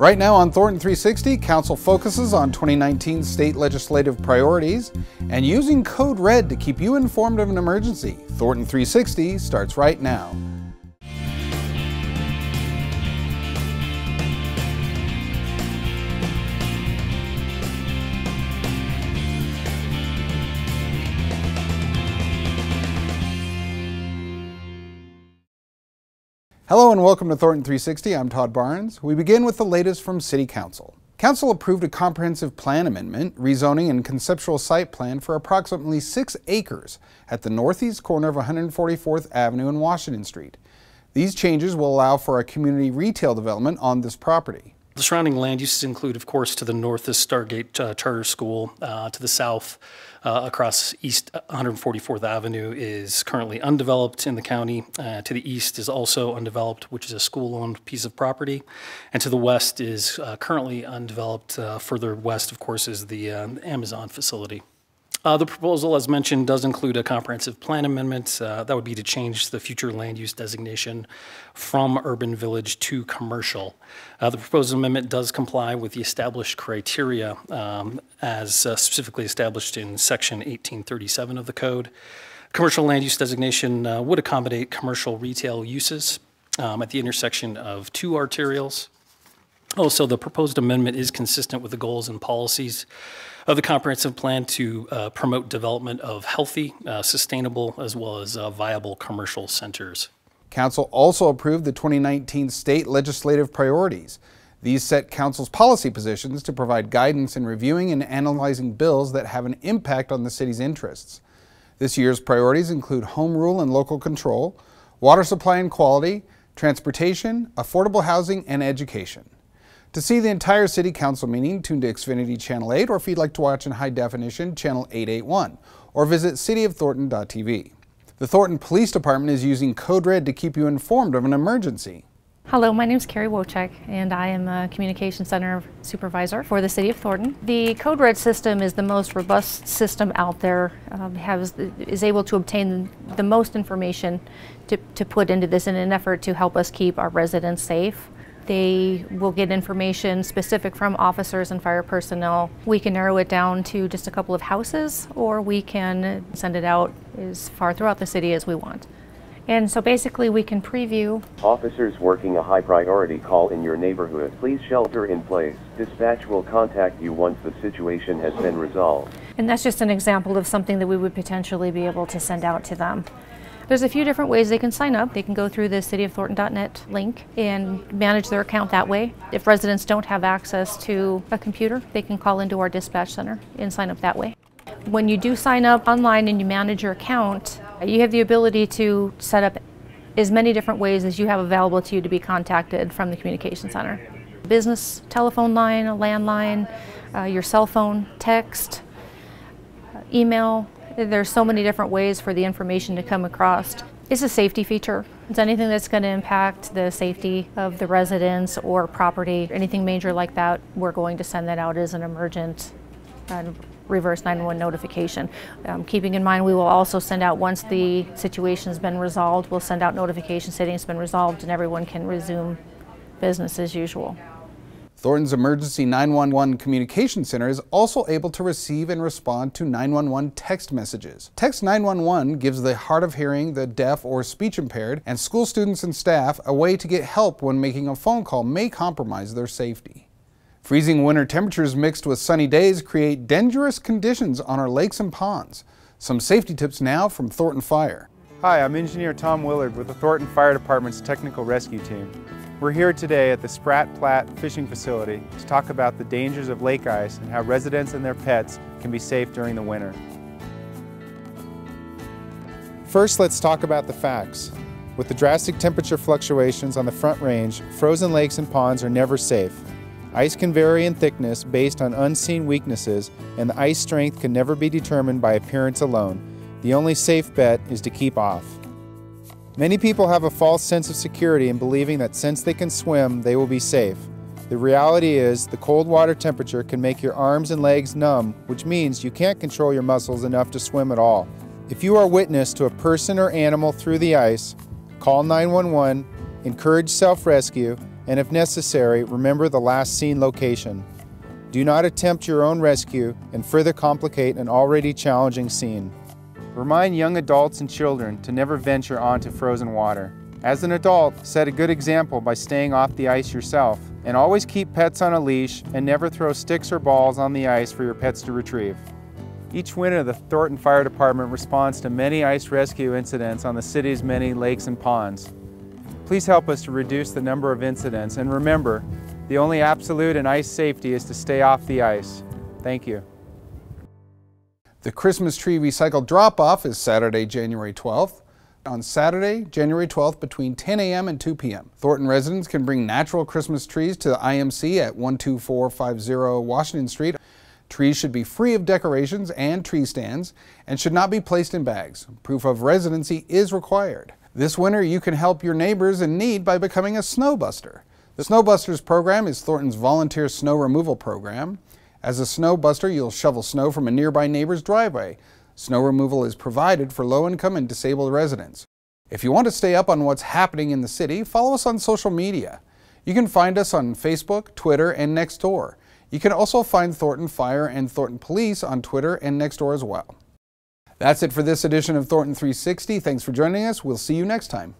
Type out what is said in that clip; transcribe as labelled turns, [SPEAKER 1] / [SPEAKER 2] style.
[SPEAKER 1] Right now on Thornton360, Council focuses on 2019 state legislative priorities and using Code Red to keep you informed of an emergency. Thornton360 starts right now. Hello and welcome to Thornton360. I'm Todd Barnes. We begin with the latest from City Council. Council approved a comprehensive plan amendment, rezoning and conceptual site plan for approximately 6 acres at the northeast corner of 144th Avenue and Washington Street. These changes will allow for a community retail development on this property.
[SPEAKER 2] The surrounding land uses include, of course, to the north is Stargate Charter School. To the south, across East 144th Avenue is currently undeveloped in the county. To the east is also undeveloped, which is a school-owned piece of property. And to the west is currently undeveloped. Further west, of course, is the Amazon facility. The proposal, as mentioned, does include a comprehensive plan amendment. That would be to change the future land use designation from urban village to commercial. The proposed amendment does comply with the established criteria as specifically established in Section 1837 of the code. Commercial land use designation would accommodate commercial retail uses at the intersection of 2 arterials. Also, the proposed amendment is consistent with the goals and policies of the comprehensive plan to promote development of healthy, sustainable, as well as viable commercial centers.
[SPEAKER 1] Council also approved the 2019 state legislative priorities. These set Council's policy positions to provide guidance in reviewing and analyzing bills that have an impact on the city's interests. This year's priorities include home rule and local control, water supply and quality, transportation, affordable housing, and education. To see the entire City Council meeting, tune to Xfinity Channel 8, or if you'd like to watch in high definition, Channel 881, or visit cityofthornton.tv. The Thornton Police Department is using Code Red to keep you informed of an emergency.
[SPEAKER 3] Hello, my name is Carrie Wojcik, and I am a Communication Center Supervisor for the City of Thornton. The Code Red system is the most robust system out there, is able to obtain the most information to put into this in an effort to help us keep our residents safe. They will get information specific from officers and fire personnel. We can narrow it down to just a couple of houses, or we can send it out as far throughout the city as we want. And so basically we can preview.
[SPEAKER 4] Officers working a high priority call in your neighborhood. Please shelter in place. Dispatch will contact you once the situation has been resolved.
[SPEAKER 3] And that's just an example of something that we would potentially be able to send out to them. There's a few different ways they can sign up. They can go through the cityofthornton.net link and manage their account that way. If residents don't have access to a computer, they can call into our dispatch center and sign up that way. When you do sign up online and you manage your account, you have the ability to set up as many different ways as you have available to you to be contacted from the communication center. Business telephone line, a landline, your cell phone, text, email. There's so many different ways for the information to come across. It's a safety feature. It's anything that's going to impact the safety of the residents or property, anything major like that, we're going to send that out as an emergent reverse 911 notification. Keeping in mind, we will also send out, once the situation's been resolved, we'll send out notifications saying it's been resolved and everyone can resume business as usual.
[SPEAKER 1] Thornton's Emergency 911 Communication Center is also able to receive and respond to 911 text messages. Text 911 gives the hard of hearing, the deaf, or speech impaired, and school students and staff a way to get help when making a phone call may compromise their safety. Freezing winter temperatures mixed with sunny days create dangerous conditions on our lakes and ponds. Some safety tips now from Thornton Fire.
[SPEAKER 5] Hi, I'm Engineer Tom Willard with the Thornton Fire Department's Technical Rescue Team. We're here today at the Spratt Platte Fishing Facility to talk about the dangers of lake ice and how residents and their pets can be safe during the winter. First, let's talk about the facts. With the drastic temperature fluctuations on the Front Range, frozen lakes and ponds are never safe. Ice can vary in thickness based on unseen weaknesses, and the ice strength can never be determined by appearance alone. The only safe bet is to keep off. Many people have a false sense of security in believing that since they can swim, they will be safe. The reality is, the cold water temperature can make your arms and legs numb, which means you can't control your muscles enough to swim at all. If you are witness to a person or animal through the ice, call 911, encourage self-rescue, and if necessary, remember the last seen location. Do not attempt your own rescue and further complicate an already challenging scene. Remind young adults and children to never venture onto frozen water. As an adult, set a good example by staying off the ice yourself, and always keep pets on a leash and never throw sticks or balls on the ice for your pets to retrieve. Each winter, the Thornton Fire Department responds to many ice rescue incidents on the city's many lakes and ponds. Please help us to reduce the number of incidents, and remember, the only absolute in ice safety is to stay off the ice. Thank you.
[SPEAKER 1] The Christmas tree recycle drop-off is Saturday, January 12th. On Saturday, January 12th, between 10 a.m. and 2 p.m. Thornton residents can bring natural Christmas trees to the IMC at 12450 Washington Street. Trees should be free of decorations and tree stands and should not be placed in bags. Proof of residency is required. This winter, you can help your neighbors in need by becoming a snowbuster. The Snowbusters program is Thornton's volunteer snow removal program. As a snowbuster, you'll shovel snow from a nearby neighbor's driveway. Snow removal is provided for low-income and disabled residents. If you want to stay up on what's happening in the city, follow us on social media. You can find us on Facebook, Twitter, and Nextdoor. You can also find Thornton Fire and Thornton Police on Twitter and Nextdoor as well. That's it for this edition of Thornton 360. Thanks for joining us. We'll see you next time.